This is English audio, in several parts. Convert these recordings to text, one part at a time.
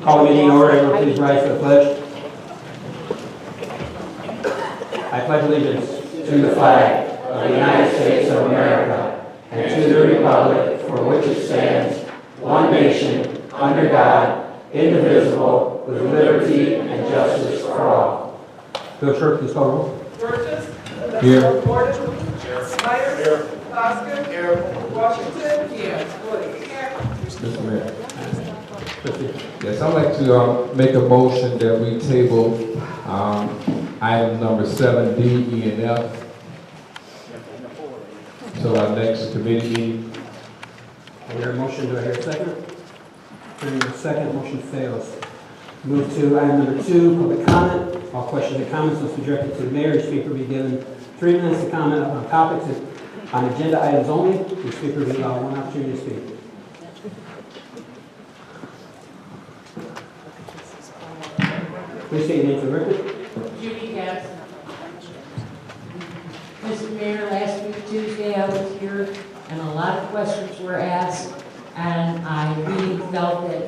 Call the meeting in order. Everyone please rise for the pledge. I pledge allegiance to the flag of the United States of America and to the republic for which it stands, one nation, under God, indivisible, with liberty and justice for all. Bill Shirk, please call roll. Burgess. Here. Gordon. Myers. Here. Oscar. Here. Washington. Here. Woody. Here. Mr. Mayor. Yes, I'd like to make a motion that we table item number 7D, E, and F till our next committee meeting. I hear a motion. Do I hear a second? Hearing a second, motion fails. Move to item number 2, public comment. All questions and comments must be directed to the mayor. Each speaker will be given 3 minutes to comment on topics on agenda items only. Each speaker will be allowed 1 opportunity to speak. Please state your name for the record. Judy Jackson. Mr. Mayor, last week Tuesday I was here and a lot of questions were asked, and I really felt that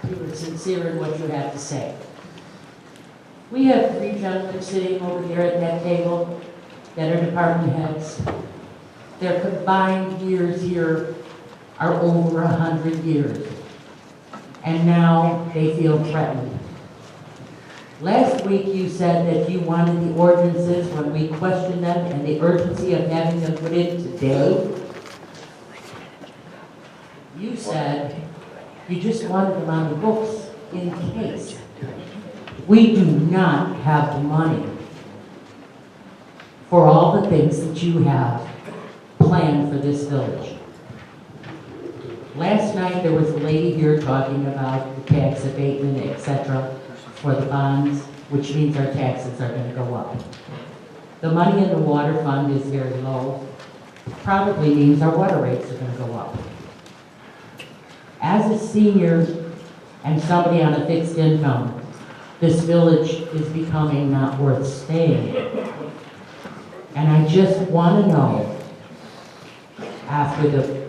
you were sincere in what you had to say. We have 3 gentlemen sitting over there at that table that are department heads. Their combined years here are over 100 years, and now they feel threatened. Last week you said that you wanted the ordinances when we questioned them and the urgency of having them put in today. You said you just wanted them on the books in case. We do not have the money for all the things that you have planned for this village. Last night there was a lady here talking about the tax abatement, etc. for the bonds, which means our taxes are going to go up. The money in the water fund is very low. Probably means our water rates are going to go up. As a senior and somebody on a fixed income, this village is becoming not worth staying. And I just want to know, after the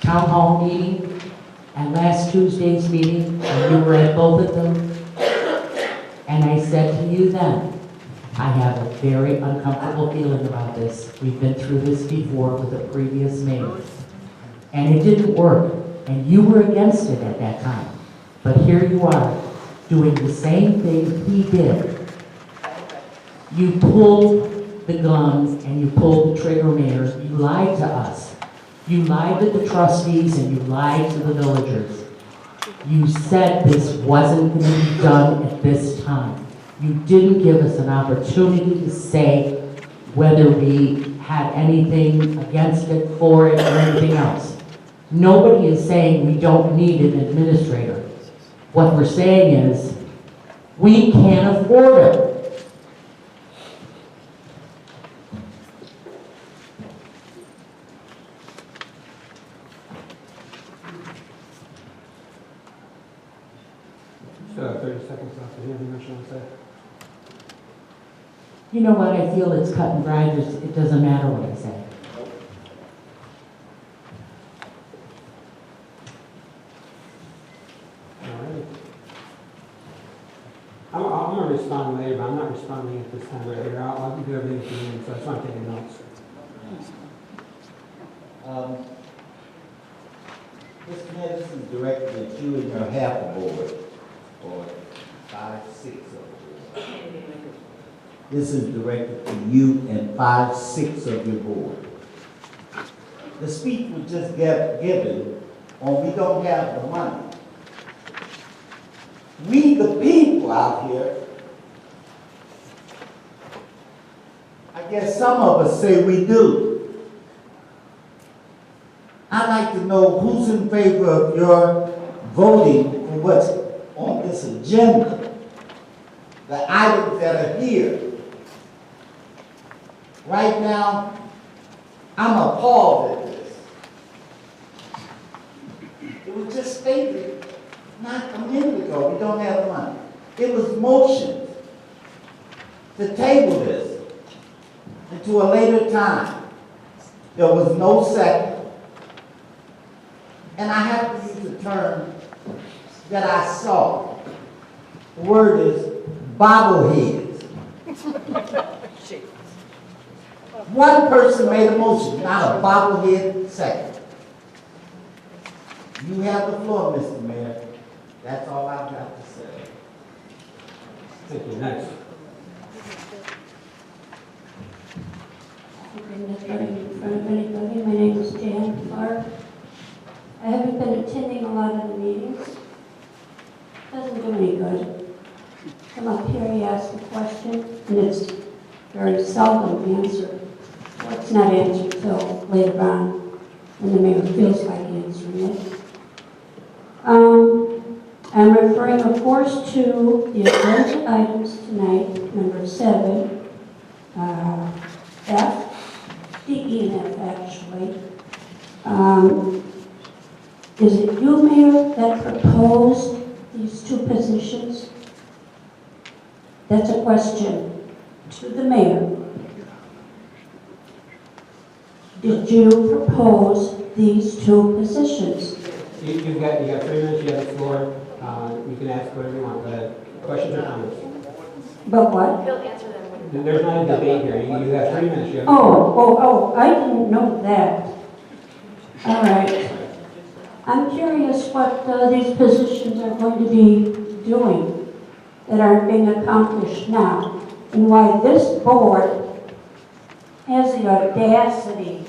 town hall meeting and last Tuesday's meeting, and you were at both of them, and I said to you then, I have a very uncomfortable feeling about this. We've been through this before with a previous mayor. And it didn't work, and you were against it at that time. But here you are, doing the same thing he did. You pulled the guns and you pulled the trigger, mayor. You lied to us. You lied to the trustees and you lied to the villagers. You said this wasn't going to be done at this time. You didn't give us an opportunity to say whether we had anything against it, for it, or anything else. Nobody is saying we don't need an administrator. What we're saying is we can't afford it. Still have 30 seconds left. Is there anything else you want to say? You know what, I feel it's cut and dried. It doesn't matter what I say. All right. I'm going to respond later, but I'm not responding at this time right here. I'll do everything at the end, so I just want to take notes. Mr. Mayor, this is directed at you and your half a board, or 5, 6 of the board. This is directed to you and 5, 6 of your board. The speech was just given on we don't have the money. We, the people out here, I guess some of us say we do. I'd like to know who's in favor of your voting for what's on this agenda, the items that are here. Right now, I'm appalled at this. It was just stated not a minute ago, we don't have money. It was motioned to table this. The and to a later time. There was no second. And I have to use a term that I saw. The word is bobbleheads. One person made a motion, not a bobblehead second. You have the floor, Mr. Mayor. That's all I've got to say. Thank you. Next. I'm not running in front of anybody. My name is Jan Clark. I haven't been attending a lot of the meetings. Doesn't do any good. Come up here, you ask a question, and it's very seldom answered. Or it's not answered till later on, when the mayor feels like answering it. I'm referring, of course, to the agenda items tonight, number 7, F, D, E, and F, actually. Is it you, Mayor, that proposed these 2 positions? That's a question to the mayor. Did you propose these 2 positions? You got 3 minutes, you have the floor. You can ask whatever you want, but questions or comments? But what? He'll answer them. There's not a debate here. You have 3 minutes. You have I didn't know that. All right. I'm curious what these positions are going to be doing that aren't being accomplished now, and why this board has the audacity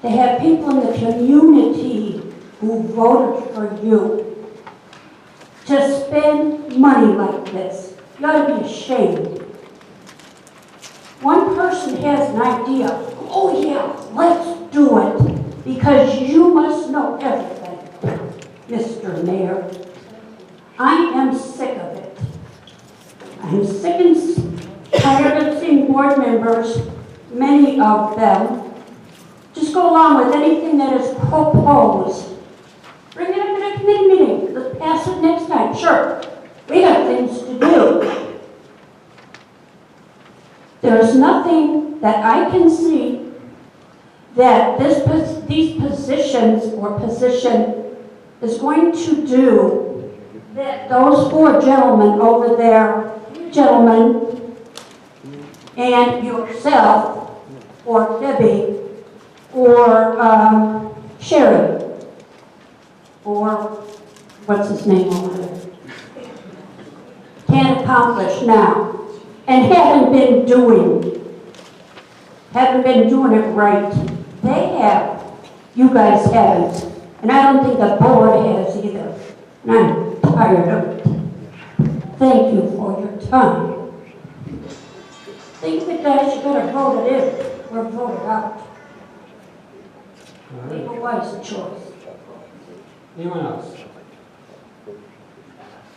to have people in the community who voted for you to spend money like this. You ought to be ashamed. One person has an idea, oh yeah, let's do it, because you must know everything, Mr. Mayor. I am sick of it. I'm sick and tired of seeing board members, many of them, just go along with anything that is proposed. Bring it up in a committee meeting. Let's pass it next time. Sure, we got things to do. There's nothing that I can see that these positions or position is going to do that those 4 gentlemen over there, gentlemen, and yourself, or Debbie, or Sherry, or what's his name over there, can't accomplish now, and haven't been doing it right. They have, you guys haven't, and I don't think the board has either, and I'm tired of it. Thank you for your time. Think the guys, you better vote it in, or vote it out. Make a wise choice. Anyone else?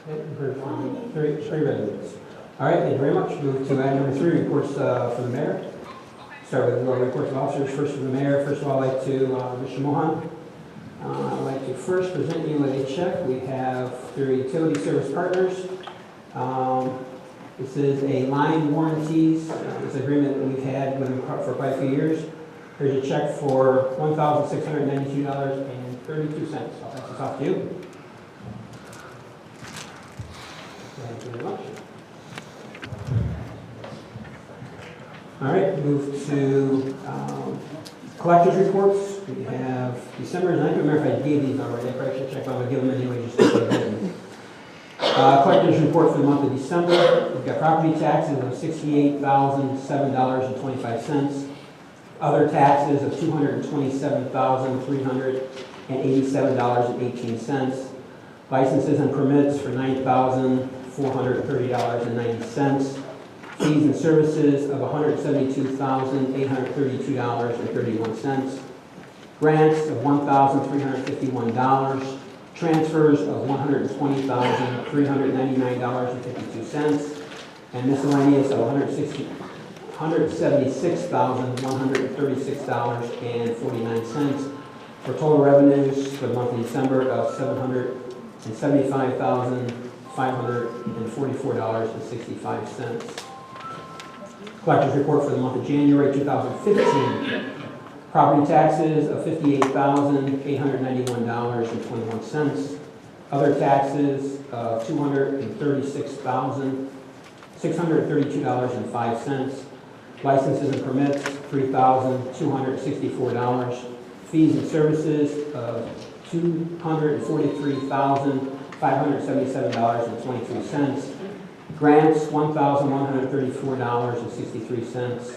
Heard from 3 residents. All right, thank you very much. Move to item number 3, reports for the mayor. Start with reports of officers. First from the mayor. First of all, I'd like to, Mr. Mohan, I'd like to first present you with a check. We have through Utility Service Partners. This is a line warranties. This agreement that we've had with them for quite a few years. Here's a check for $1,692.32. I'll pass this off to you. Thank you very much. All right, move to collectors reports. We have December, and I don't remember if I gave these already. I probably should check, but I'm going to give them anyway just to put them. Collectors report for the month of December. We've got property taxes of $68,007.25. Other taxes of $227,387.18. Licenses and permits for $9,430.90. Fees and services of $172,832.31. Grants of $1,351. Transfers of $120,399.52. And miscellaneous of $176,136.49. For total revenues for the month of December of $775,544.65. Collector's report for the month of January 2015. Property taxes of $58,891.21. Other taxes of $236,632.05. Licenses and permits, $3,264. Fees and services of $243,577.23. Grants, $1,134.63.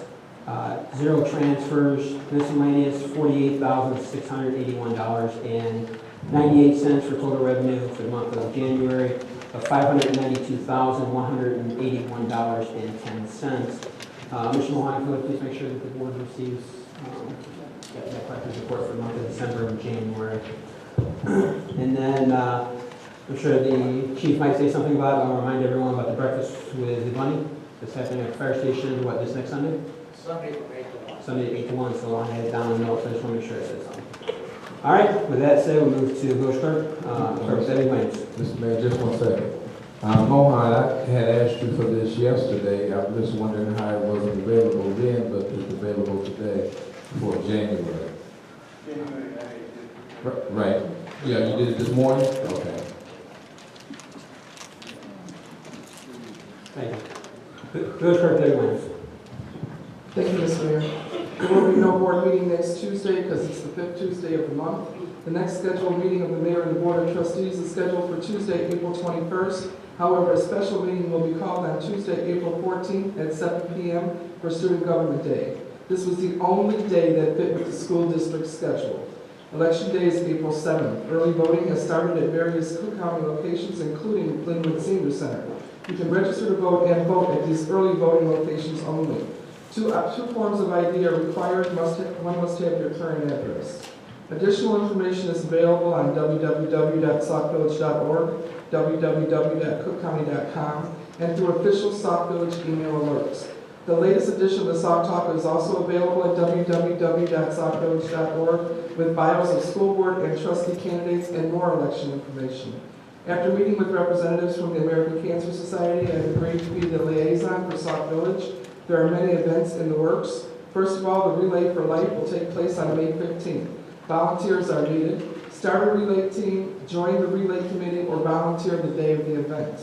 Zero transfers, miscellaneous, $48,681.98 for total revenue for the month of January of $592,181.10. Mr. Mohan, could you please make sure that the board receives that collector's report for the month of December and January. And then I'm sure the chief might say something about it. I'll remind everyone about the breakfast with the bunny that's happening at the fire station, this next Sunday? Sunday from 8 to 1. Sunday 8 to 1, so I had it down in the notes, I just want to make sure it says something. All right, with that said, we'll move to village clerk. Clerk Debbie Williams. Mr. Mayor, just 1 second. Mohan, I had asked you for this yesterday. I'm just wondering how it wasn't available then, but it's available today for January. Right. Yeah, you did it this morning? Okay. Thank you. Village clerk Debbie Williams. Thank you, Mr. Mayor. There will be no board meeting next Tuesday because it's the 5th Tuesday of the month. The next scheduled meeting of the mayor and the board of trustees is scheduled for Tuesday, April 21st. However, a special meeting will be called on Tuesday, April 14th at 7 p.m. for Student Government Day. This was the only day that fit with the school district's schedule. Election Day is April 7th. Early voting has started at various Cook County locations, including Glenwood Senior Center. You can register to vote and vote at these early voting locations only. Two forms of ID are required. One must have your current address. Additional information is available on www.saukvillage.org, www.cookcounty.com, and through official Sauk Village email alerts. The latest edition of the Sauk Talk is also available at www.saukvillage.org with bios of school board and trustee candidates and more election information. After meeting with representatives from the American Cancer Society, I have agreed to be the liaison for Sauk Village. There are many events in the works. First of all, the Relay for Life will take place on May 15th. Volunteers are needed. Start a relay team, join the relay committee, or volunteer the day of the event.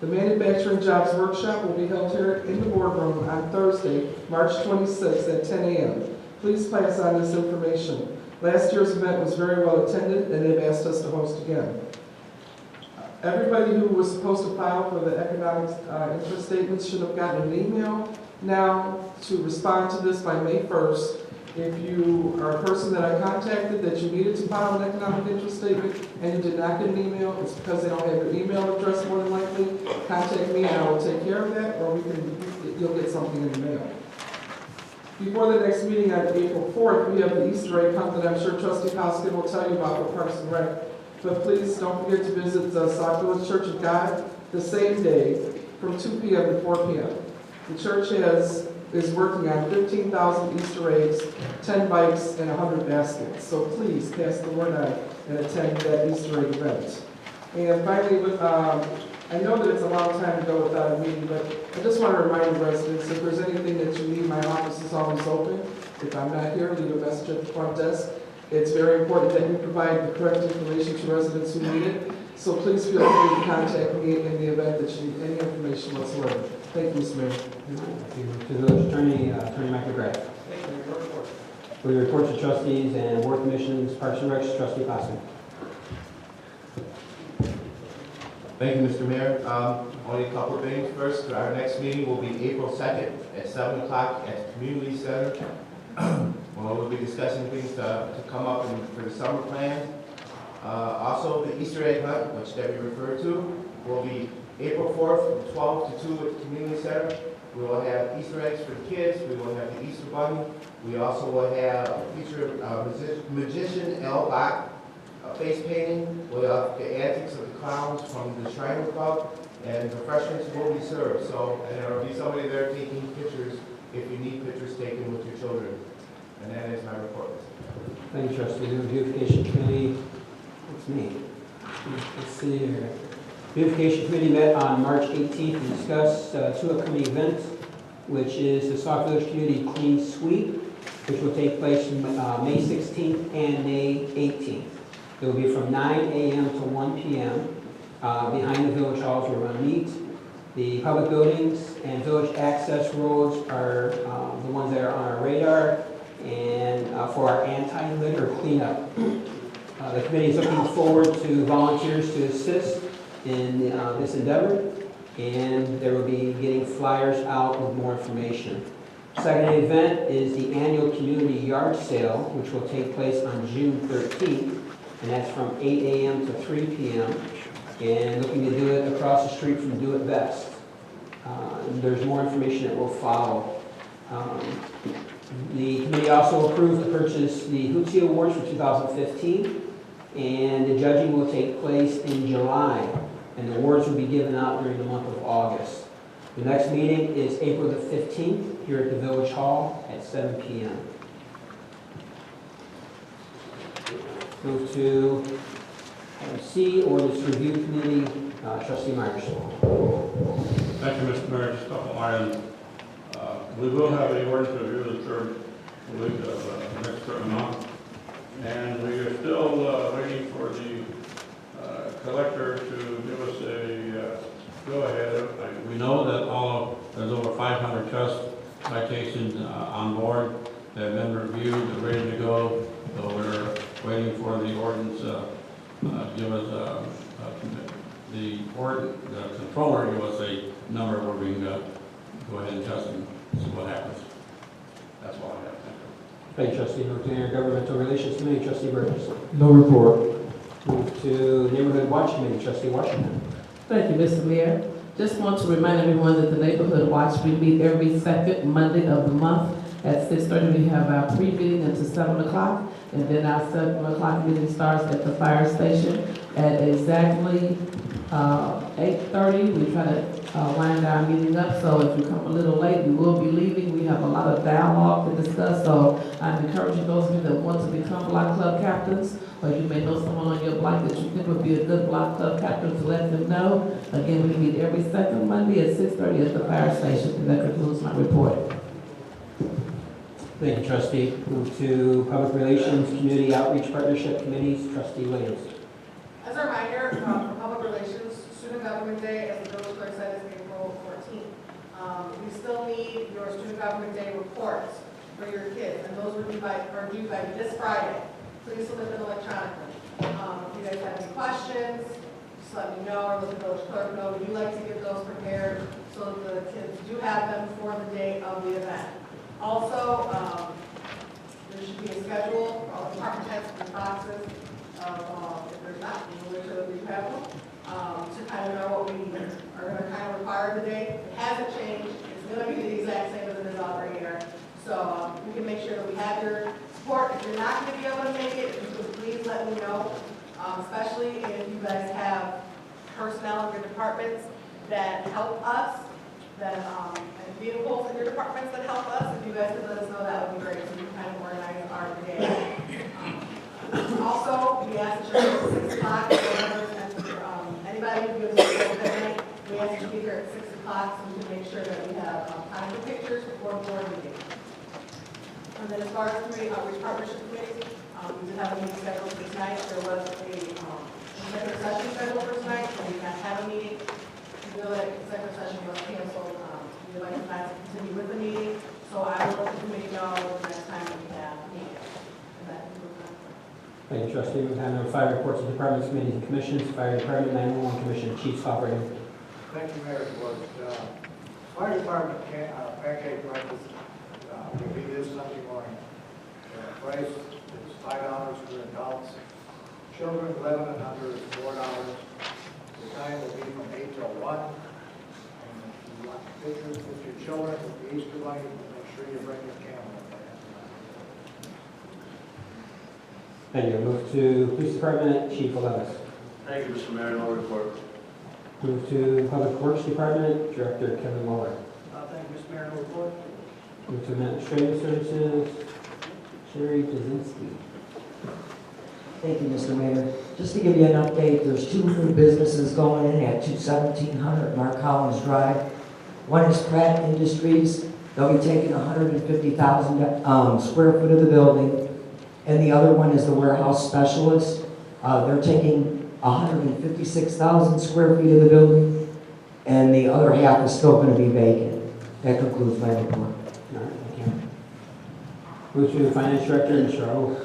The Manufacturing Jobs Workshop will be held here in the boardroom on Thursday, March 26th at 10 a.m. Please pass on this information. Last year's event was very well attended, and they've asked us to host again. Everybody who was supposed to file for the economic interest statements should have gotten an email now to respond to this by May 1st. If you are a person that I contacted that you needed to file an economic interest statement and you did not get an email, it's because they don't have your email address more than likely. Contact me and I will take care of that, or you'll get something in the mail. Before the next meeting on April 4th, we have the Easter egg hunt that I'm sure Trustee Hoskin will tell you about for Parks and Rec. But please don't forget to visit the Sauk Village Church of God the same day from 2 p.m. to 4 p.m. The church is working on 15,000 Easter eggs, 10 bikes, and 100 baskets. So please pass the word on and attend that Easter egg event. And finally, I know that it's a long time to go without a meeting, but I just want to remind the residents, if there's anything that you need, my office is always open. If I'm not here, leave a message at the front desk. It's very important that we provide the correct information to residents who need it. So please feel free to contact me in the event that you need any information whatsoever. Thank you, Mr. Mayor. Thank you. To the village attorney, Attorney McMcGrath. For the reports of trustees and board commissions, Parks and Recs, Trustee Poskett. Thank you, Mr. Mayor. Only a couple of things. First, our next meeting will be April 2nd at 7 o'clock at the Community Center. We'll be discussing things to come up for the summer plans. Also, the Easter egg hunt, which Debbie referred to, will be April 4th from 12 to 2 at the Community Center. We will have Easter eggs for the kids. We will have the Easter Bunny. We also will have a feature magician L. Bach face painting. We'll have the antics of the clowns from the Shriner Club, and refreshments will be served. So, and there will be somebody there taking pictures if you need pictures taken with your children. And that is my report. Thank you, Trustee. The Beautification Committee, that's me. Let's see here. Beautification Committee met on March 18th to discuss two upcoming events. which is the Sauk Village Community Clean Sweep, which will take place May 16th and May 18th. It will be from 9 a.m. to 1 p.m. Behind the village halls where we're going to meet. The public buildings and village access roads are the ones that are on our radar, and for our anti-litter cleanup. The committee is looking forward to volunteers to assist in this endeavor, and they will be getting flyers out with more information. Second event is the annual community yard sale, which will take place on June 13th, and that's from 8 a.m. to 3 p.m. and looking to do it across the street from Do It Best. There's more information that will follow. The committee also approved to purchase the Hootsie Awards for 2015, and the judging will take place in July, and the awards will be given out during the month of August. The next meeting is April the 15th here at the Village Hall at 7 p.m. Move to item C, Ordinance Review Committee, Trustee Myers. Thank you, Mr. Mayor. Just a couple items. We will have the ordinance review the third week of next month, and we are still waiting for the collector to give us a go-ahead. We know that there's over 500 trust citations on board that have been reviewed, they're ready to go. So we're waiting for the ordinance give us the controller give us a number where we can go ahead and test and see what happens. That's all I have. Thank you, Trustee. Move to Intergovernmental Relations Committee, Trustee Burgess. No report. Move to Neighborhood Watch Committee, Trustee Washington. Thank you, Mr. Mayor. Just want to remind everyone that the Neighborhood Watch, we meet every second Monday of the month. At 6:30, we have our pre-meeting until 7 o'clock, and then our 7 o'clock meeting starts at the fire station. At exactly 8:30, we try to wind our meeting up, so if you come a little late, we will be leaving. We have a lot of dialogue to discuss, so I'm encouraging those of you that want to become block club captains, or you may know someone on your block that you think would be a good block club captain, to let them know. Again, we meet every second Monday at 6:30 at the fire station, and that concludes my report. Thank you, Trustee. Move to Public Relations Community Outreach Partnership Committees, Trustee Williams. As a reminder, for Public Relations, Student Government Day, as the village clerk said, is April 14th. We still need your Student Government Day reports for your kids, and those are due by this Friday. Please submit them electronically. If you guys have any questions, just let me know, or let the village clerk know. We do like to get those prepared so that the kids do have them for the day of the event. Also, there should be a schedule for all the department heads and boxes of, if there's not, we'll make sure that we have them, to kind of know what we are going to kind of require today. It hasn't changed. It's going to be the exact same as it is out right here. So we can make sure that we have your support. If you're not going to be able to make it, if you could please let me know, especially if you guys have personnel in your departments that help us, that and vehicles in your departments that help us. If you guys could let us know, that would be great, so we can kind of organize our day. Also, we ask that you're at 6 o'clock. Anybody who gives us a night, we ask that you be here at 6 o'clock so we can make sure that we have time for pictures before the board meeting. And then as far as committee outreach partnership committees, we did have a meeting scheduled for tonight. There was a executive session scheduled for tonight, so we did not have a meeting. We know that executive session was canceled. We would like to not continue with the meeting, so I will let the committee know the next time we have a meeting. And that concludes my report. Thank you, Trustee. We have number 5 reports of departments, committees, and commissions. Fire Department, 911 Commission, Chief Operating. Thank you, Mayor. Fire Department pancake breakfast will be this Sunday morning. The price is $5 for adults. Children 11 and under is $4. The time will be from 8 till 1. And if you want pictures with your children with the Easter bunny, make sure you bring your camera. Thank you. Move to Police Department, Chief Levis. Thank you, Mr. Mayor. No report. Move to Public Works Department, Director Kevin Mueller. Thank you, Mr. Mayor. No report. Move to Administrative Services, Sherry Jazinski. Thank you, Mr. Mayor. Just to give you an update, there's 2 new businesses going in at 1700 Mark Collins Drive. One is Pratt Industries, They'll be taking 150,000 square foot of the building, and the other one is the warehouse specialist. They're taking 156,000 square feet of the building, and the other half is still going to be vacant. That concludes my report. All right, thank you. Move to the Finance Director, Mr. Raoul.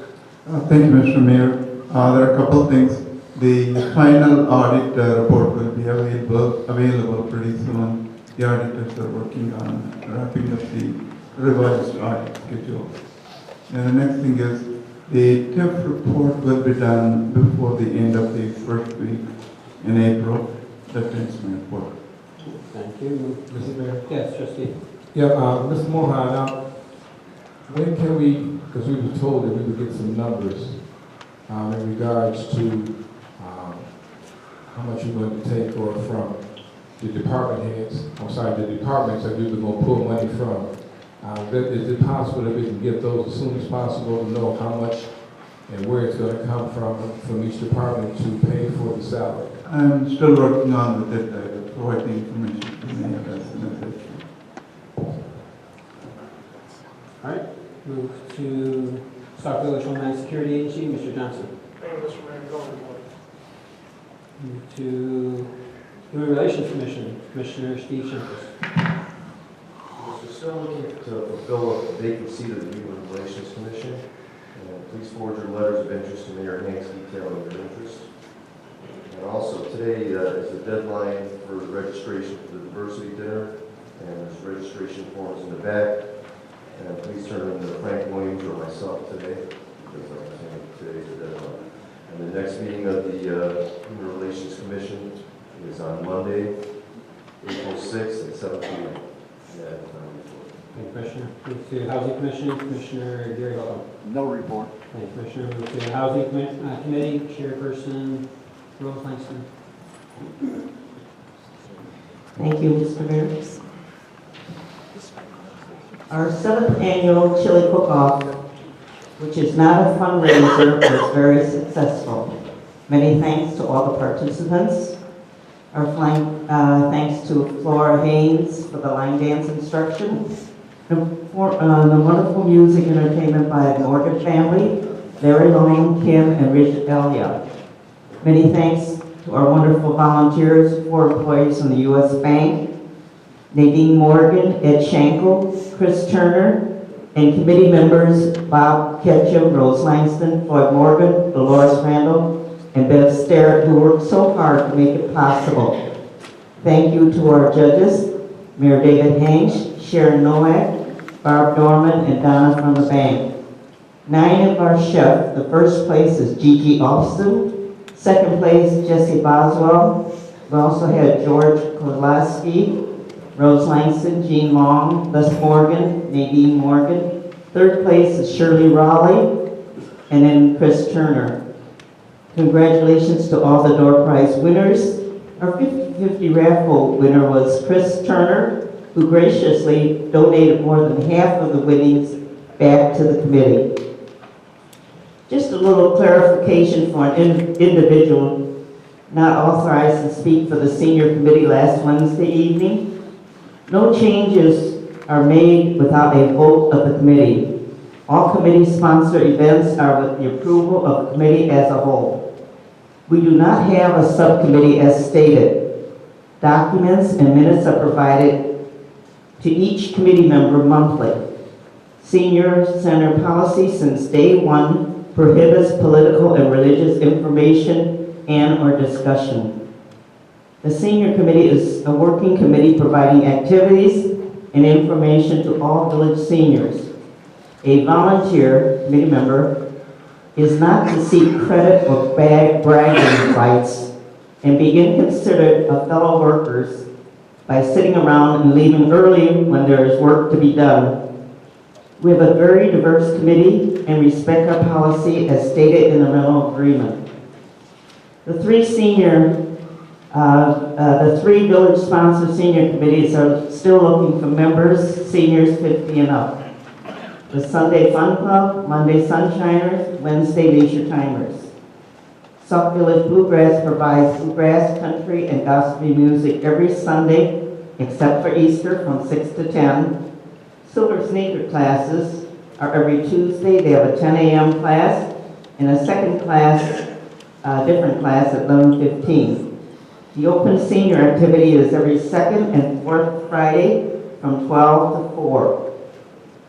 Thank you, Mr. Mayor. There are a couple of things. The final audit report will be available pretty soon. The auditors are working on wrapping up the revised audit schedule. And the next thing is the TIF report will be done before the end of the first week in April. That ends my report. Thank you. Mr. Mayor? Yes, Trustee. Yeah, Mr. Mohan, when can we, because we were told that we would get some numbers in regards to how much you're going to take or from the department heads, the departments that we were going to pull money from. Is it possible that we can get those as soon as possible to know how much and where it's going to come from each department to pay for the salary? I'm still working on with it. I will provide the information to the mayor as soon as I can. All right, move to Sauk Village Homeland Security Agency, Mr. Johnson. Thank you, Mr. Mayor. Go report. Move to Human Relations Commission, Commissioner Steve Shimkus. We're still looking to fulfill a vacant seat of the Human Relations Commission. Please forward your letters of interest to Mayor Hanks detailing your interest. And also, today is the deadline for registration for the diversity dinner, and there's registration forms in the back. And please turn them to Frank Williams or myself today, because I'm saying today's the deadline. And the next meeting of the Human Relations Commission is on Monday, April 6th at 7 p.m. Thank you, Commissioner. Move to Housing Commission, Commissioner Gary Holcomb. No report. Thank you, Commissioner. Move to Housing Committee, Chairperson Rose Langston. Thank you, Mr. Mayor. Our 7th annual chili cook-off, which is not a fundraiser, was very successful. Many thanks to all the participants. Our thanks to Flora Haynes for the line dance instruction. The wonderful music and entertainment by the Morgan family, Larry Long, Kim, and Rich Elia. Many thanks to our wonderful volunteers, 4 employees from the U.S. Bank, Nadine Morgan, Ed Schenkel, Chris Turner, and committee members Bob Ketchum, Rose Langston, Floyd Morgan, Dolores Randall, and Bev Starrett, who worked so hard to make it possible. Thank you to our judges, Mayor David Hanks, Sharon Nowak, Barb Dorman, and Donna from the bank. 9 of our chefs. The first place is Gigi Alston. Second place, Jesse Boswell. We also had George Kozlowski, Rose Langston, Jean Long, Les Morgan, Nadine Morgan. Third place is Shirley Raleigh, and then Chris Turner. Congratulations to all the door prize winners. Our 50-50 raffle winner was Chris Turner, who graciously donated more than half of the winnings back to the committee. Just a little clarification for an individual not authorized to speak for the senior committee last Wednesday evening. No changes are made without a vote of the committee. All committee-sponsored events are with the approval of the committee as a whole. We do not have a subcommittee as stated. Documents and minutes are provided to each committee member monthly. Senior Center policy since day 1 prohibits political and religious information and or discussion. The senior committee is a working committee providing activities and information to all village seniors. A volunteer committee member is not to seek credit or bragging rights and be considered a fellow workers by sitting around and leaving early when there is work to be done. We have a very diverse committee and respect our policy as stated in the rental agreement. The 3 village-sponsored senior committees are still looking for members, seniors 50 and up. The Sunday Fun Club, Monday Sunshiners, Wednesday Leisure Timers. Sauk Village Bluegrass provides bluegrass, country, and gospel music every Sunday, except for Easter from 6 to 10. Silver sneaker classes are every Tuesday. They have a 10 a.m. class and a second class, different class at 11:15. The open senior activity is every second and fourth Friday from 12 to 4.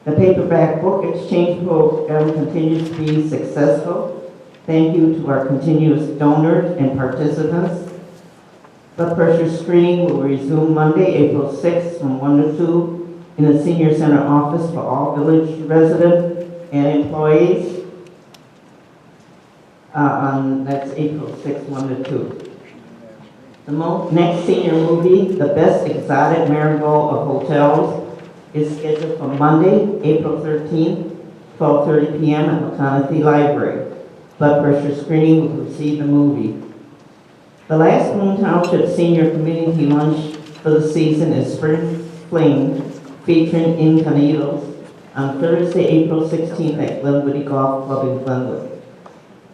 The paperback book exchange program continues to be successful. Thank you to our continuous donors and participants. Blood pressure screening will resume Monday, April 6th from 1 to 2 in the Senior Center office for all village residents and employees. That's April 6th, 1 to 2. The next senior movie, The Best Exotic Marigold of Hotels, is scheduled for Monday, April 13th, 12:30 p.m. at McConaughey Library. Blood pressure screening will precede the movie. The last Moon Township Senior Community Lunch for the season is Spring Fling, featuring Incanitos, on Thursday, April 16th at Glenwood Golf Club in Glenwood.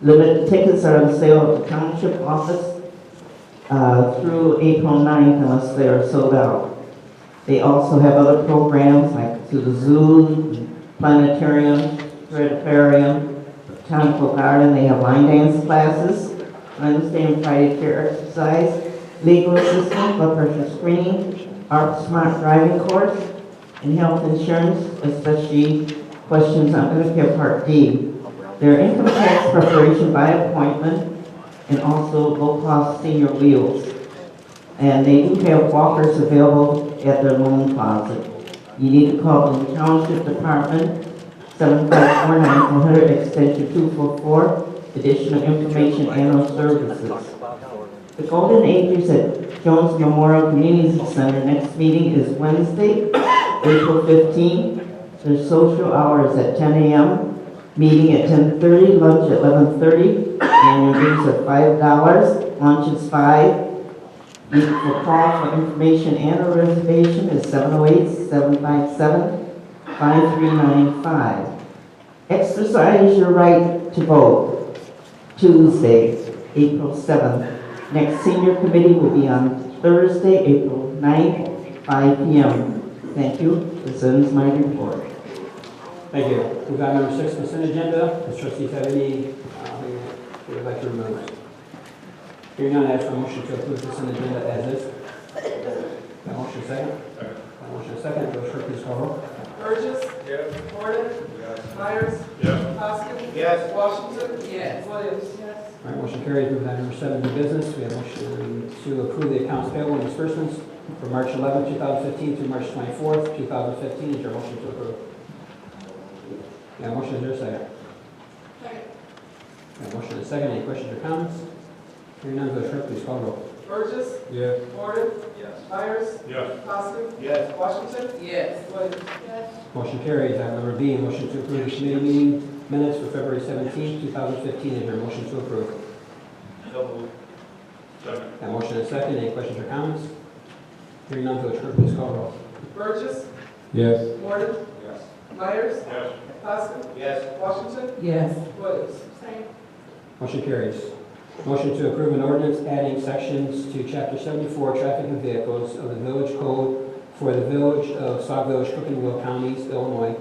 Limited tickets are on sale at the Township office through April 9th unless they are sold out. They also have other programs like to the zoo, planetarium, aquarium, botanical garden. They have line dance classes, Wednesday and Friday chair exercise, legal assistance, blood pressure screening, art smart driving course, and health insurance, especially questions on Medicare Part D. Their income tax preparation by appointment, and also low-cost senior wheels. And they do have walkers available at their loan closet. You need to call the Township Department, 7549-400, extension 244, additional information and/or services. The Golden Acres at Jones Memorial Community Center next meeting is Wednesday, April 15th. Their social hour is at 10 a.m., meeting at 10:30, lunch at 11:30, and your dues are $5, lunch is $5. The call for information and a reservation is 708-757-5395. Exercise your right to vote. Tuesday, April 7th. Next senior committee will be on Thursday, April 9th, 5 p.m. Thank you. This ends my report. Thank you. We've got number 6 consent agenda. Does trustees have any they would like to remove? Hearing none, I ask for a motion to approve consent agenda as is. Got a motion second? Got a motion second. Village clerk, please call roll. Burgess. Yes. Gordon. Yes. Myers. Yes. Hoskins. Yes. Washington. Yes. Williams. Yes. All right, motion carries. Moving on to number 7, new business. We have a motion to approve the accounts payable and disbursements for March 11th, 2015 through March 24th, 2015. Is there a motion to approve? Got a motion, is there a second? Second. Got a motion and a second. Any questions or comments? Hearing none, Village clerk, please call roll. Burgess. Yes. Gordon. Yes. Myers. Yes. Hoskins. Yes. Washington. Yes. Williams. Yes. Motion carries. Item number B, a motion to approve the committee meeting minutes for February 17th, 2015. Is there a motion to approve? So moved. Second. Got a motion and a second. Any questions or comments? Hearing none, Village clerk, please call roll. Burgess. Yes. Gordon. Yes. Myers. Yes. Hoskins. Yes. Washington. Yes. Williams. Same. Motion carries. Motion to approve an ordinance adding sections to Chapter 74, Traffic and Vehicles of the Village Code for the Village of Sauk Village, Cook and Will Counties, Illinois,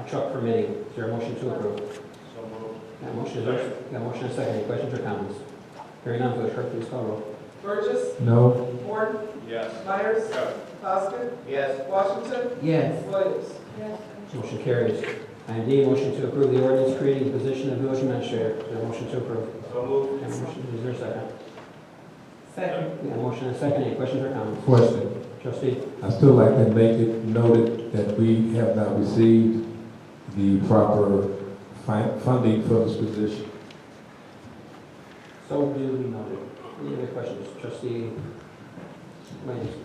truck permitting. Is there a motion to approve? So moved. Got a motion, got a motion and a second. Any questions or comments? Hearing none, Village clerk, please call roll. Burgess. No. Gordon. Yes. Myers. Yes. Hoskins. Yes. Washington. Yes. Williams. Yes. Motion carries. Item D, motion to approve the ordinance creating the position of village administrator. Is there a motion to approve? So moved. Got a motion, is there a second? Second. Got a motion and a second. Any questions or comments? Question. Trustee? I still like to make it noted that we have not received the proper funding for this position. So duly noted. Any other questions? Trustee Williams?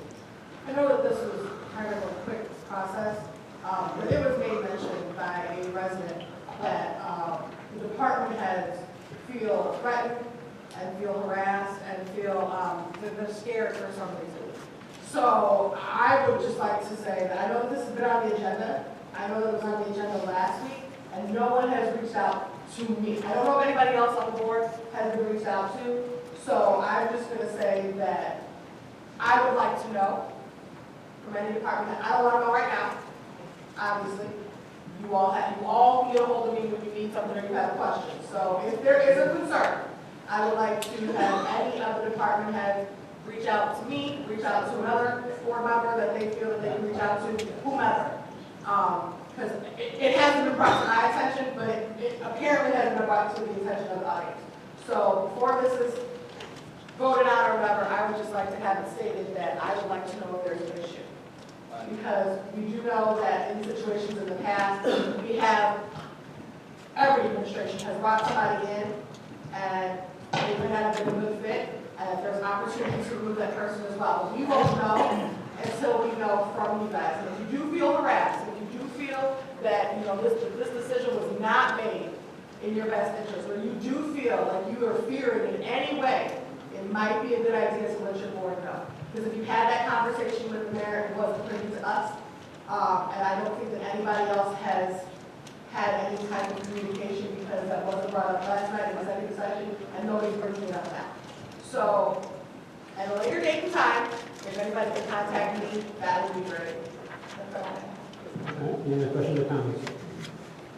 I know that this was kind of a quick process, but it was made mention by a resident that the department heads feel threatened and feel harassed and feel that they're scared for some reason. So I would just like to say that I know that this has been on the agenda. I know that it was on the agenda last week, and no one has reached out to me. I don't know if anybody else on the board has been reached out to. So I'm just going to say that I would like to know from any department. I don't want to know right now. I obviously. You all can get a hold of me when you need something or you have questions. So if there is a concern, I would like to have any of the department heads reach out to me, reach out to another board member that they feel that they can reach out to, whomever. Because it hasn't been brought to my attention, but it apparently hasn't been brought to the attention of the audience. So before this is voted on or whatever, I would just like to have it stated that I would like to know if there's an issue. Because we do know that in situations in the past, we have, every administration has brought somebody in and they may not have been a good fit, and if there's an opportunity to remove that person as well. We won't know until we know from you guys. And if you do feel harassed, if you do feel that, you know, this decision was not made in your best interest, or you do feel like you are fearing in any way, it might be a good idea to let your board know. Because if you had that conversation with the mayor, it wasn't privy to us, and I don't think that anybody else has had any type of communication because that wasn't brought up last night in the executive session, and nobody's bringing it up now. So, at a later date and time, if anybody can contact me, that would be great. That's all I have. All right, any other questions or comments?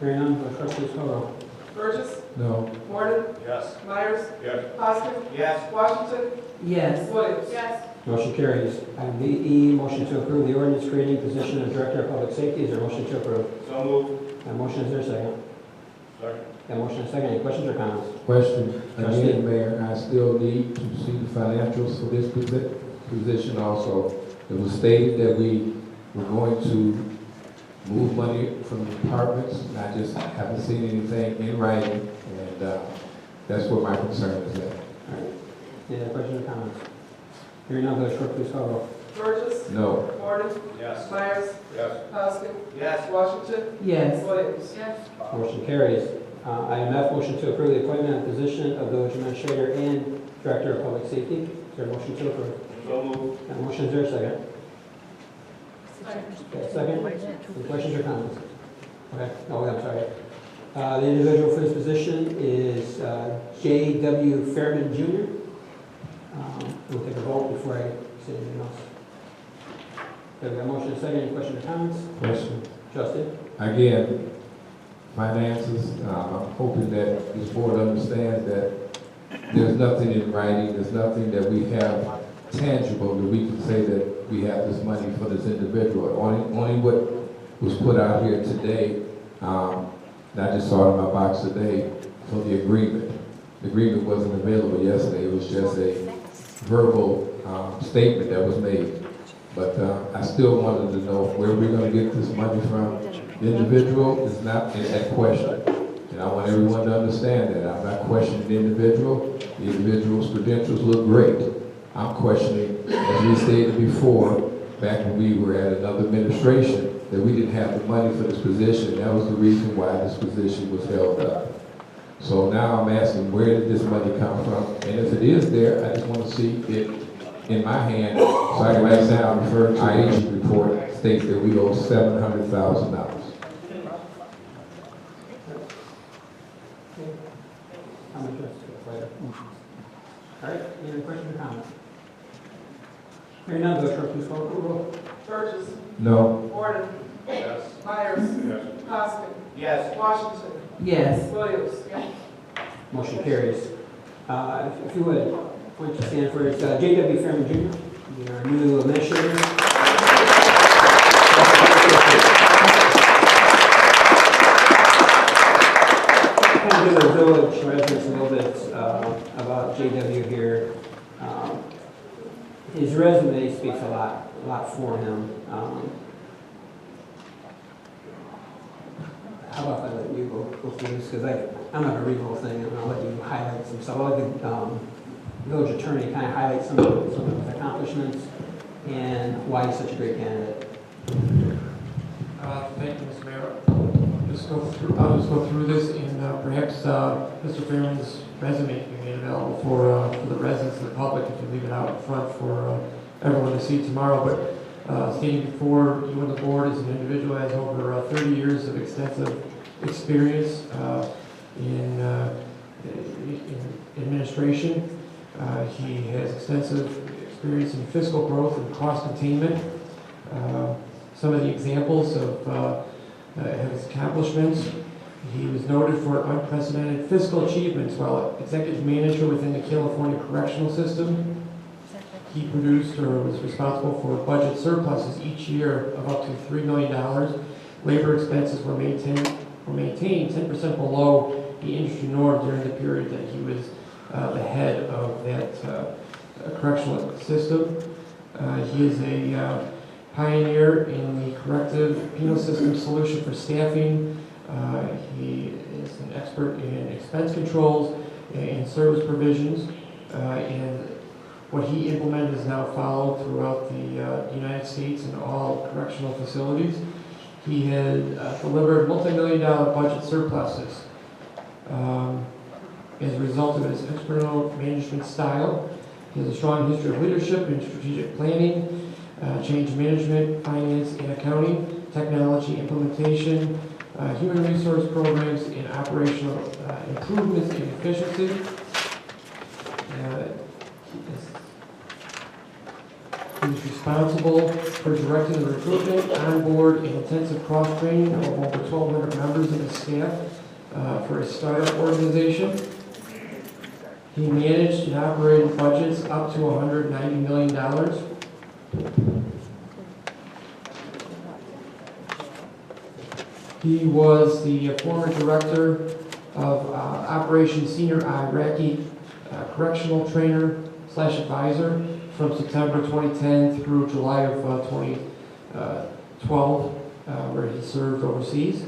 Hearing none, will clerk please call roll. Burgess. No. Gordon. Yes. Myers. Yes. Poskett. Yes. Washington. Yes. Williams. Yes. Motion carries. Item D, motion to approve the ordinance creating position of Director of Public Safety. Is there a motion to approve? So moved. That motion, is there a second? Second. That motion is second. Any questions or comments? Question, Trustee. again, Mayor, I still need to see the financials for this position also. It was stated that we were going to move money from the departments, and I just haven't seen anything in writing, and that's what my concern is at. All right. Any other questions or comments? Hearing none, will clerk please call roll. Burgess. No. Gordon. Yes. Myers. Yes. Poskett. Yes. Washington. Yes. Williams. Yes. Motion carries. Item F, motion to approve the appointment and position of village administrator and Director of Public Safety. Is there a motion to approve? So moved. That motion, is there a second? Okay, second. Any questions or comments? Okay, oh, I'm sorry. The individual for this position is J.W. Fairman Jr. We'll take a vote before I say anything else. Okay, we got a motion and a second. Any questions or comments? Question. Trustee? Again, finances, I'm hoping that this board understands that there's nothing in writing, there's nothing that we have tangible that we can say that we have this money for this individual. Only what was put out here today, and I just saw it in my box today, for the agreement. The agreement wasn't available yesterday, it was just a verbal statement that was made. But I still wanted to know where we're going to get this money from. The individual is not in that question. And I want everyone to understand that. I'm not questioning the individual. The individual's credentials look great. I'm questioning, as we stated before, back when we were at another administration, that we didn't have the money for this position. That was the reason why this position was held up. So now I'm asking, where did this money come from? And if it is there, I just want to see it in my hand, so I can write down, refer to IH report states that we owe $700,000. All right, any other questions or comments? Hearing none, will clerk please call the roll. Burgess. No. Gordon. Yes. Myers. Yes. Poskett. Yes. Washington. Yes. Williams. Yes. Motion carries. If you would, why don't you stand for it? J.W. Fairman Jr., our new administrator. Kind of give the village residents a little bit about J.W. here. His resume speaks a lot for him. How about if I let you go through this? Because I'm not going to read the whole thing, and I'll let you highlight some stuff. I'll let the village attorney kind of highlight some of his accomplishments and why he's such a great candidate. Thank you, Mr. Mayor. I'll just go through this, and perhaps Mr. Fairman's resume can be made available for the residents and the public if you leave it out in front for everyone to see tomorrow. But stating before you and the board, as an individual, has over 30 years of extensive experience in administration. He has extensive experience in fiscal growth and cost containment. Some of the examples of his accomplishments. He was noted for unprecedented fiscal achievements while executive manager within the California correctional system. He produced or was responsible for budget surpluses each year of up to $3 million. Labor expenses were maintained 10% below the industry norm during the period that he was the head of that correctional system. He is a pioneer in the corrective penal system solution for staffing. He is an expert in expense controls and service provisions, and what he implemented is now followed throughout the United States and all correctional facilities. He had delivered multi-million-dollar budget surpluses as a result of his external management style. He has a strong history of leadership in strategic planning, change management, finance and accounting, technology implementation, human resource programs, and operational improvements in efficiency. He's responsible for directing the recruitment, onboard, and intensive cross-training of over 1,200 members of his staff for his startup organization. He managed and operated budgets up to $190 million. He was the former director of Operation Senior Iraqi Correctional Trainer / Advisor from September 2010 through July of 2012, where he served overseas.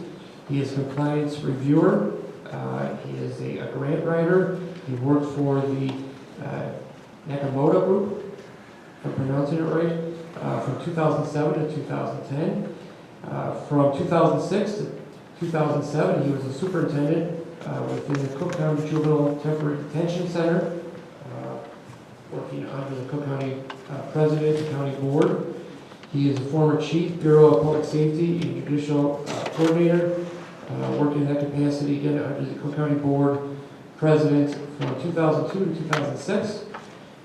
He is a compliance reviewer. He is a grant writer. He worked for the Nakamoto Group, if I'm pronouncing it right, from 2007 to 2010. From 2006 to 2007, he was a superintendent within the Cook County Juvenile Temporary Detention Center, working under the Cook County President and County Board. He is a former Chief Bureau of Public Safety and Judicial Coordinator, working in that capacity again under the Cook County Board President from 2002 to 2006.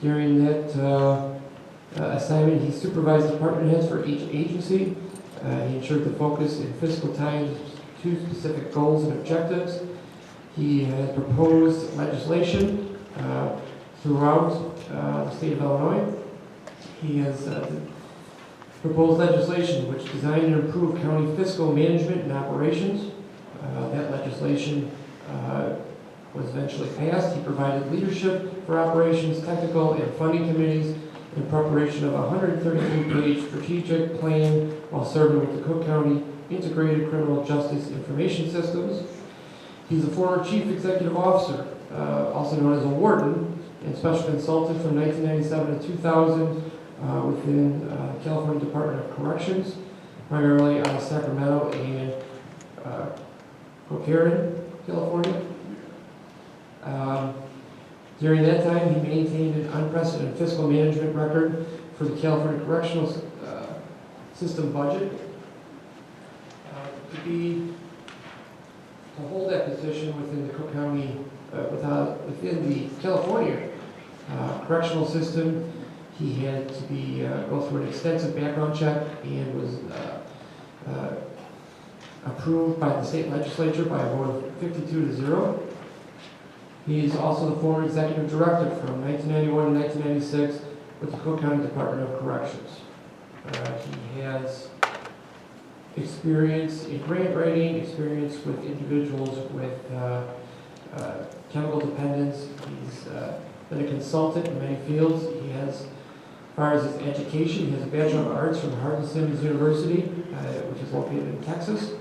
During that assignment, he supervised department heads for each agency. He ensured the focus in fiscal time to specific goals and objectives. He has proposed legislation throughout the state of Illinois. He has proposed legislation which designed to improve county fiscal management and operations. That legislation was eventually passed. He provided leadership for operations, technical, and funding committees in preparation of a 132-page strategic plan while serving with the Cook County Integrated Criminal Justice Information Systems. He's a former Chief Executive Officer, also known as a warden, and special consultant from 1997 to 2000 within the California Department of Corrections, primarily out of Sacramento and Cochran, California. During that time, he maintained an unprecedented fiscal management record for the California Correctional System budget. To hold that position within the Cook County, within the California correctional system, he had to go through an extensive background check and was approved by the state legislature by a vote of 52-0. He is also the former executive director from 1991 to 1996 with the Cook County Department of Corrections. He has experience in grant writing, experience with individuals with chemical dependence. He's been a consultant in many fields. He has, as far as his education, he has a Bachelor of Arts from Hardin-Simmons University, which is located in Texas.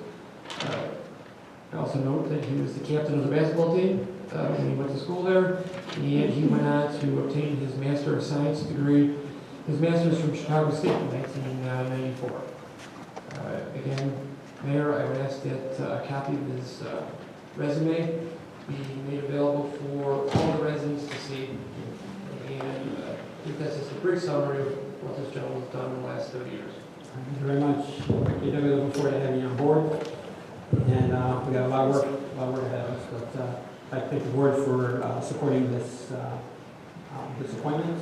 I also note that he was the captain of the basketball team when he went to school there, and he went on to obtain his Master of Science degree, his master's from Chicago State in 1994. Again, Mayor, I would ask that a copy of his resume be made available for all the residents to see. And I think that's just a brief summary of what this gentleman has done in the last 30 years. Thank you very much. We're looking forward to having you on board. And we got a lot of work ahead of us. But I'd like to thank the board for supporting this appointment.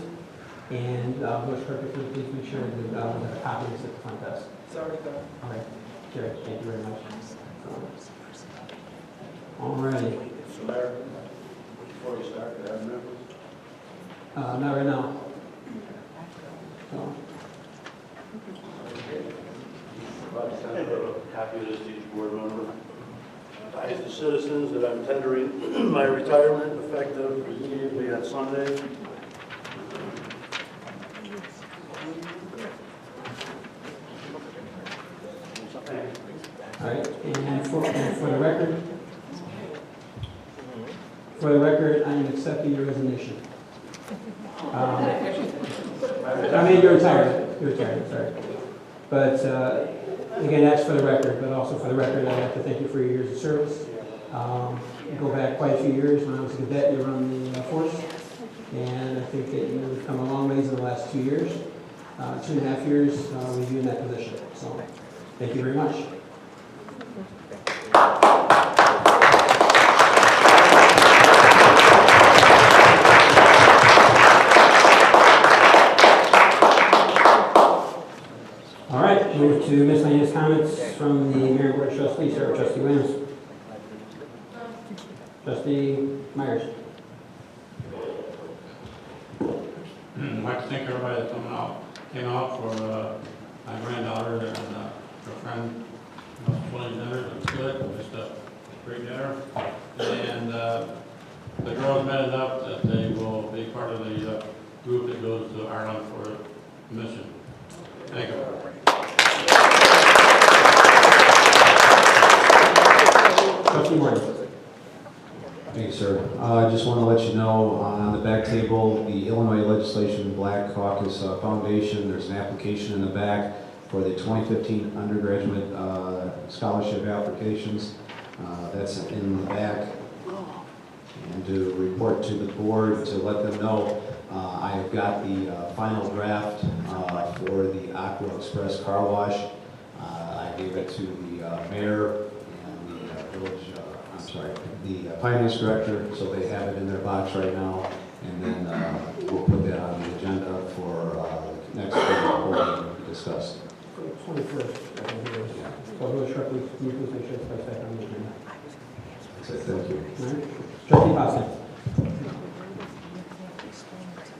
And Village Clerk, if you please make sure that we have a copy of this at the front desk. It's already done. All right. Carried. Thank you very much. All righty. Mr. Mayor, before we start, could I have members? Not right now. So, About to send a copy of this to each board member. Advise the citizens that I'm tendering my retirement effective immediately on Sunday. all right, and for the record, I am accepting your resignation. I mean, you're retired, sorry. But, again, that's for the record, but also for the record, I'd like to thank you for your years of service. You go back quite a few years. When I was a cadet, you were on the force, and I think that you've come a long ways in the last 2 years, 2.5 years with you in that position. So, thank you very much. All right, move to miscellaneous comments from the Mayor and Board of Trustees. Sir, Trustee Williams. Trustee Myers. I'd like to thank everybody that came out for my granddaughter and her friend. It was 20 dinner. It was good. Just a great dinner. And the girls met enough that they will be part of the group that goes to Ireland for a mission. Thank you. Trustee Morgan. Thank you, sir. I just want to let you know on the back table, the Illinois Legislation Black Caucus Foundation, there's an application in the back for the 2015 undergraduate scholarship applications. That's in the back. And to report to the board to let them know, I have got the final draft for the Aqua Express car wash. I gave it to the mayor and the village, the finance director, so they have it in their box right now. And then we'll put that on the agenda for next board to discuss. 21st. So really shortly, can you please make sure it's placed back on the agenda? That's it, thank you. All right. Trustee Boston.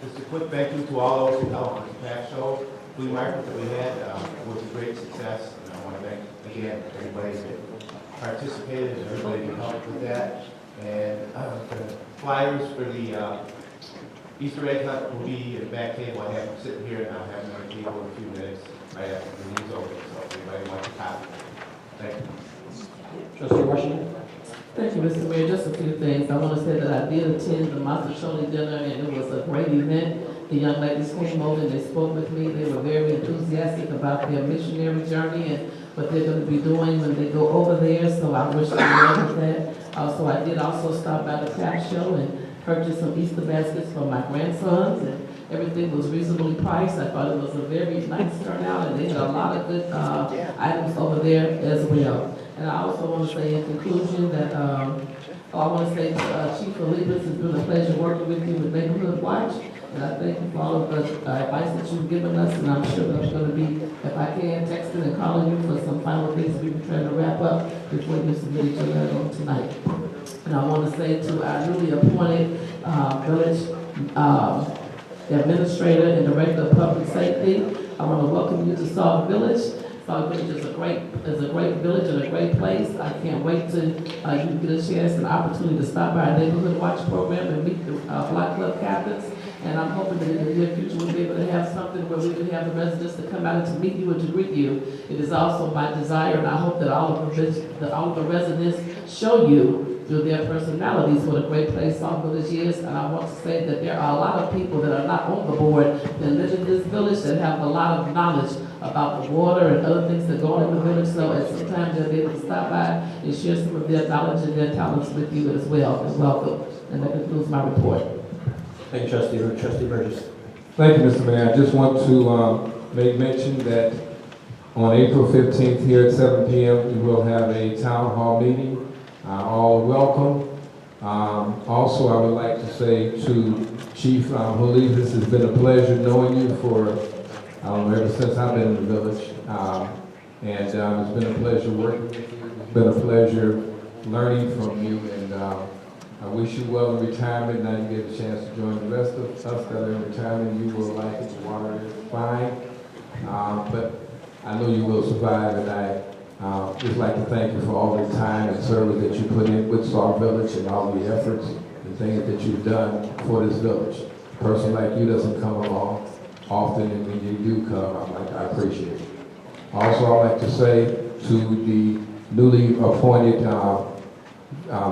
Just a quick thank you to all those who helped with the PAC show, flea market that we had. It was a great success, and I want to thank again everybody that participated and everybody who helped with that. And the flyers for the Easter egg hunt will be at the back table. I have them sitting here, and I'll have them on the table in a few minutes right after the meeting's over. So if anybody wants a copy, thank you. Trustee Washington. Thank you, Mr. Mayor. Just a few things. I want to say that I did attend the Monticelli dinner, and it was a great event. The young ladies came over and they spoke with me. They were very enthusiastic about their missionary journey and what they're going to be doing when they go over there. So I wish them well with that. Also, I did also stop by the craft show and purchase some Easter baskets for my grandsons, and everything was reasonably priced. I thought it was a very nice turnout, and they had a lot of good items over there as well. And I also want to say in conclusion that I want to say to Chief Olivas, it's been a pleasure working with you with Neighborhood Watch, and I thank you for all of the advice that you've given us, and I'm sure that I'm going to be, if I can, texting and calling you for some final things we've been trying to wrap up before you submit your letter on tonight. And I want to say to our newly appointed village administrator and director of public safety, I want to welcome you to Sauk Village. Sauk Village is a great village and a great place. I can't wait to you get a chance and opportunity to stop by our neighborhood watch program and meet the block club captains. And I'm hoping that in the near future we'll be able to have something where we can have the residents to come out and to meet you and to greet you. It is also my desire, and I hope that all of the residents show you through their personalities what a great place Sauk Village is. And I want to say that there are a lot of people that are not on the board that live in this village that have a lot of knowledge about the water and other things that go on in the village. So at some time they'll be able to stop by and share some of their knowledge and their talents with you as well. And welcome. And that concludes my report. Thank you, Trustee. Trustee Burgess. Thank you, Mr. Mayor. I just want to make mention that on April 15th here at 7 p.m. we will have a town hall meeting. All welcome. Also, I would like to say to Chief, I believe this has been a pleasure knowing you for ever since I've been in the village. And it's been a pleasure working with you. It's been a pleasure learning from you, and I wish you well in retirement. Now you get a chance to join the rest of us that are in retirement. You will like it. The water is fine. But I know you will survive, and I just like to thank you for all the time and service that you put in with Sauk Village and all the efforts and things that you've done for this village. A person like you doesn't come along often, and when you do come, I appreciate it. Also, I'd like to say to the newly appointed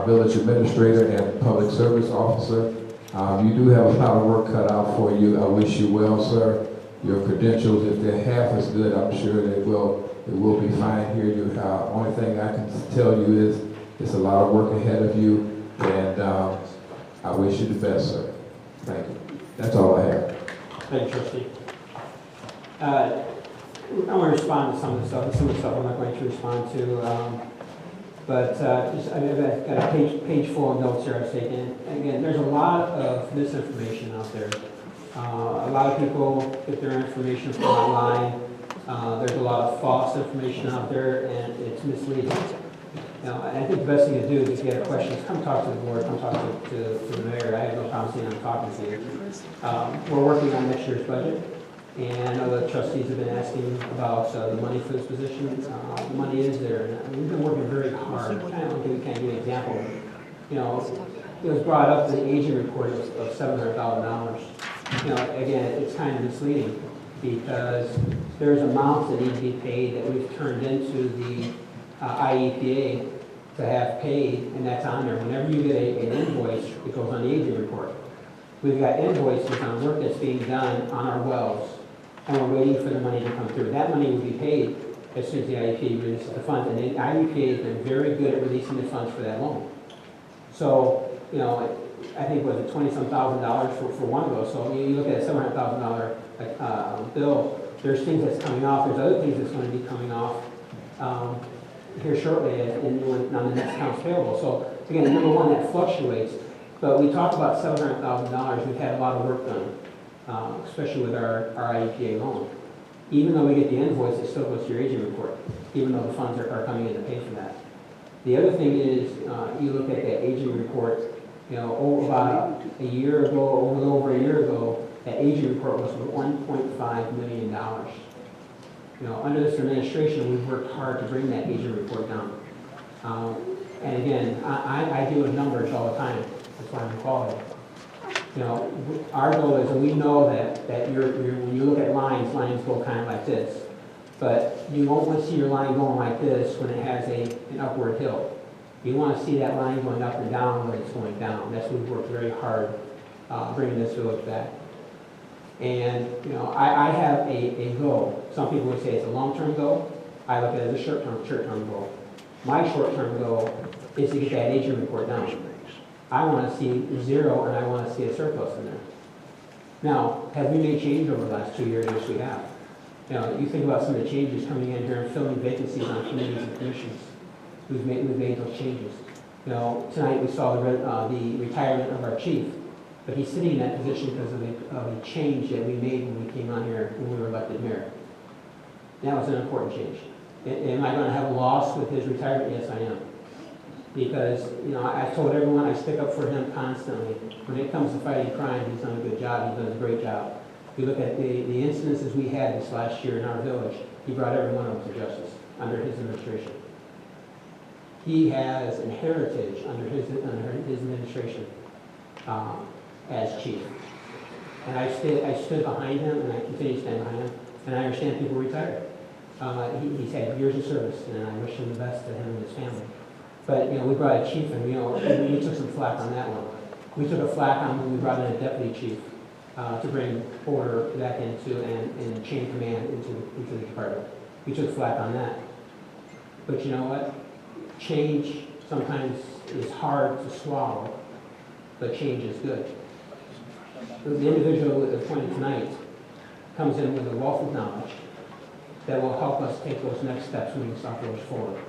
village administrator and public service officer, you do have a lot of work cut out for you. I wish you well, sir. Your credentials, if they're half as good, I'm sure it will be fine here. Only thing I can tell you is it's a lot of work ahead of you, and I wish you the best, sir. Thank you. That's all I have. Thank you, Trustee. I want to respond to some of the stuff I'm not going to respond to. I've got a page full of notes here I've taken. Again, there's a lot of misinformation out there. A lot of people get their information from online. There's a lot of false information out there, and it's misleading. And I think the best thing to do is if you have questions, come talk to the board, come talk to the mayor. I have no problem saying I'm talking to you. We're working on next year's budget, and I know the trustees have been asking about the money for this position. The money is there, and we've been working very hard. I don't think we can give an example. It was brought up in the aging report of $700,000. Again, it's kind of misleading because there's amounts that need to be paid that we've turned into the IEPA to have paid, and that's on there. Whenever you get an invoice, it goes on the aging report. We've got invoices on work that's being done on our wells, and we're waiting for the money to come through. That money will be paid as soon as the IEPA releases the funds, and the IEPA has been very good at releasing the funds for that loan. So, I think was it $20-some thousand for one of those. So you look at a $700,000 bill. There's things that's coming off. There's other things that's going to be coming off here shortly on the next accounts payable. So again, number one, that fluctuates. But we talk about $700,000. We've had a lot of work done, especially with our IEPA loan. Even though we get the invoice, it still goes to your aging report, even though the funds are coming in to pay for that. The other thing is, you look at that aging report. About a year ago, a little over a year ago, that aging report was $1.5 million. Under this administration, we've worked hard to bring that aging report down. And again, I deal with numbers all the time. That's why I'm quality. Our goal is, and we know that when you look at lines go kind of like this. But you won't want to see your line going like this when it has an upward hill. You want to see that line going up and down when it's going down. That's what we've worked very hard bringing this village back. And, I have a goal. Some people would say it's a long-term goal. I look at it as a short-term goal. My short-term goal is to get that aging report down. I want to see zero, and I want to see a surplus in there. Now, have we made change over the last 2 years? Yes, we have. You think about some of the changes coming in here and filling vacancies on committees and commissions. We've made those changes. Tonight we saw the retirement of our chief, but he's sitting in that position because of the change that we made when we came on here when we were elected mayor. That was an important change. Am I going to have a loss with his retirement? Yes, I am. Because, I told everyone I stick up for him constantly. When it comes to fighting crime, he's done a good job. He's done a great job. If you look at the incidences we had this last year in our village, he brought every one of them to justice under his administration. He has an heritage under his administration as chief. And I stood behind him, and I continue to stand behind him. And I understand people retire. He's had years of service, and I wish him the best to him and his family. But, we brought a chief, and, we took some flack on that one. We took a flack on when we brought in a deputy chief to bring order back into and chain command into the department. We took flack on that. But you know what? Change sometimes is hard to swallow, but change is good. The individual appointed tonight comes in with a wealth of knowledge that will help us take those next steps moving Sauk Village forward.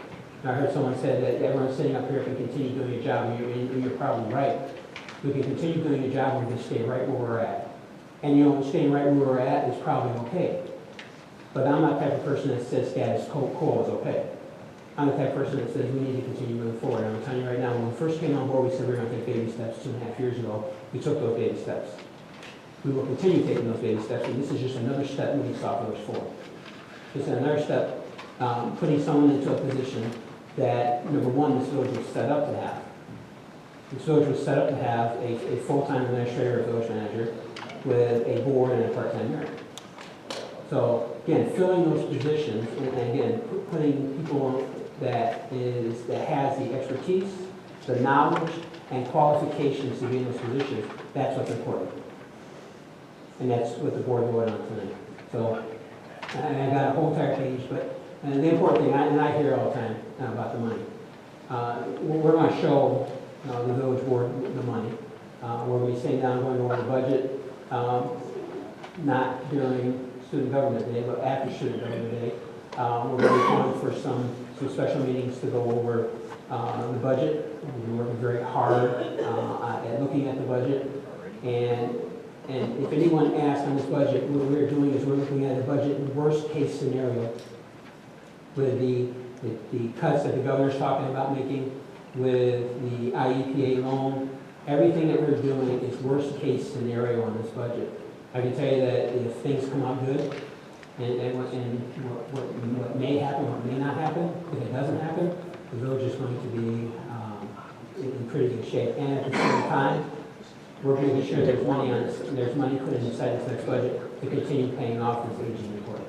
Now, I heard someone say that everyone sitting up here can continue doing a job, and you're probably right. We can continue doing a job, and we can stay right where we're at. And staying right where we're at is probably okay. But I'm not the type of person that says status quo is okay. I'm the type of person that says we need to continue moving forward. I'm telling you right now, when we first came on board, we said we were going to take baby steps 2.5 years ago. We took those baby steps. We will continue taking those baby steps, and this is just another step moving Sauk Village forward. This is another step, putting someone into a position that, number one, this village was set up to have. This village was set up to have a full-time administrator or village manager with a board and a part-time mayor. So, again, filling those positions, and again, putting people that has the expertise, the knowledge, and qualifications to be in those positions, that's what's important. And that's what the board voted on tonight. So, and I got a whole entire page, but the important thing, and I hear all the time about the money. We're going to show the village board the money. We're going to be sitting down going over the budget, not during student government day, but after student government day. We're going to be calling for some special meetings to go over the budget. We've been working very hard at looking at the budget. And if anyone asks on this budget, what we're doing is we're looking at a budget in worst case scenario with the cuts that the governor's talking about making, with the IEPA loan. Everything that we're doing is worst case scenario on this budget. I can tell you that if things come out good, and what may happen, what may not happen, if it doesn't happen, the village is going to be in pretty good shape. And at the same time, we're making sure there's money on this, there's money put inside this next budget to continue paying off this aging report.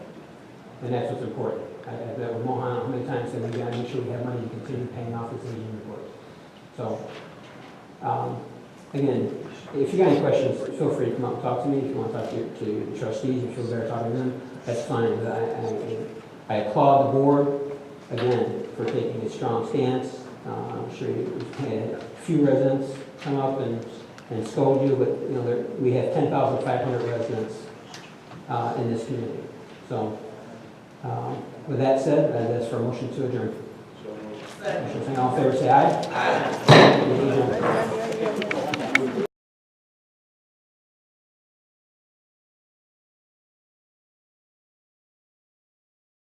And that's what's important. I've met with Mohan how many times said we got to make sure we have money to continue paying off this aging report. So, again, if you got any questions, feel free to come up and talk to me. If you want to talk to the trustees, if you feel better talking to them, that's fine. But I applaud the board, again, for taking a strong stance. I'm sure you've had a few residents come up and scold you, but you know we have 10,500 residents in this community. So, with that said, I'd ask for a motion to adjourn. Motion, all in favor, say aye. Aye.